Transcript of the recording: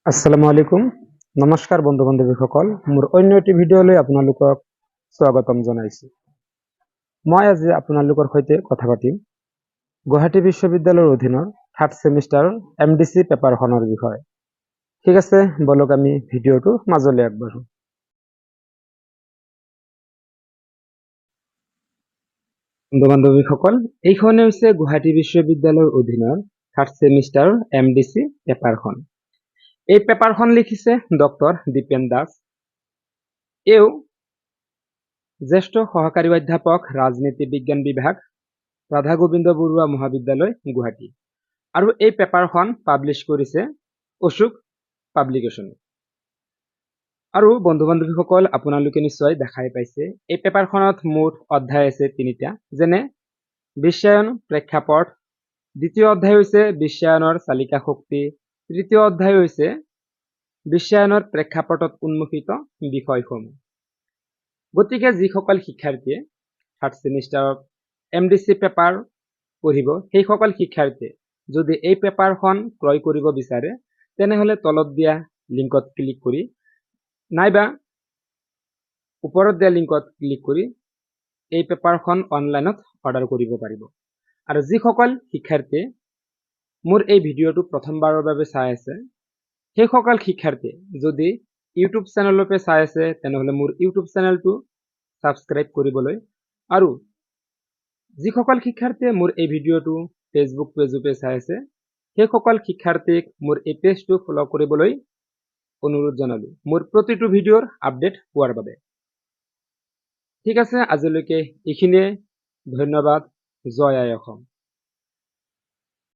আসসালামু আলাইকুম। নমস্কাৰ বন্ধু বান্ধৱীসকল, মোৰ অন্য এটি ভিডিঅ'লৈ আপোনালোকক স্বাগতম জনাইছো। মই আজি আপোনালোকৰ সৈতে কথা পাতিম গুৱাহাটী বিশ্ববিদ্যালয়ৰ অধীনৰ থাৰ্ড ছেমিষ্টাৰৰ MDC পেপাৰখনৰ বিষয়ে। ঠিক আছে, বলক আমি ভিডিঅ'টো মাজলৈ আগবাঢ়ো। বন্ধু বান্ধৱীসকল, এইখনে হৈছে গুৱাহাটী বিশ্ববিদ্যালয়ৰ অধীনৰ থাৰ্ড ছেমিষ্টাৰৰ MDC পেপাৰখন। এই পেপাৰখন লিখিছে ডক্টৰ দীপেন দাস। এও জ্যেষ্ঠ সহকাৰী অধ্যাপক, ৰাজনীতি বিজ্ঞান বিভাগ, ৰাধা গোবিন্দ বৰুৱা মহাবিদ্যালয়, গুৱাহাটী। আৰু এই পেপাৰখন পাব্লিছ কৰিছে অশোক পাব্লিকেশ্যন। আৰু বন্ধু বান্ধৱীসকল, আপোনালোকে নিশ্চয় দেখাই পাইছে এই পেপাৰখনত মুঠ অধ্যায় আছে 3টা, যেনে বিশ্বায়ন, প্ৰেক্ষাপট, দ্বিতীয় অধ্যায় হৈছে বিশ্বায়নৰ চালিকা শক্তি, তৃতীয় অধ্যায় হৈছে বিশ্বায়নৰ প্ৰেক্ষাপটত উন্মোচিত বিষয়সমূহ। গতিকে যিসকল শিক্ষাৰ্থীয়ে থাৰ্ড ছেমিষ্টাৰত MDC পেপাৰ পঢ়িব, সেইসকল শিক্ষাৰ্থীয়ে যদি এই পেপাৰখন ক্ৰয় কৰিব বিচাৰে, তেনেহলে তলত দিয়া লিংকত ক্লিক কৰি নাইবা ওপৰত দিয়া লিংকত ক্লিক কৰি এই পেপাৰখন অনলাইনত অৰ্ডাৰ কৰিব পাৰিব। আৰু যিসকল শিক্ষাৰ্থীয়ে মোৰ এই ভিডিঅ'টো প্ৰথমবাৰৰ বাবে চাই আছে, সেইসকল শিক্ষাৰ্থীয়ে যদি ইউটিউব চেনেলতে চাই আছে, তেনেহলে মোৰ ইউটিউব চেনেলটো সাবস্ক্ৰাইব কৰিবলৈ, আৰু যিসকল শিক্ষাৰ্থীয়ে মোৰ এই ভিডিঅ'টো ফেচবুক পেজতে চাই আছে, সেইসকল শিক্ষাৰ্থীক মোৰ এই পেজটো ফলো কৰিবলৈ অনুৰোধ জনালো, মোৰ প্ৰতিটো ভিডিঅ'ৰ আপডেট পোৱাৰ বাবে। ঠিক আছে, আজিলৈকে এইখিনিয়ে। ধন্যবাদ। জয় আই অসম।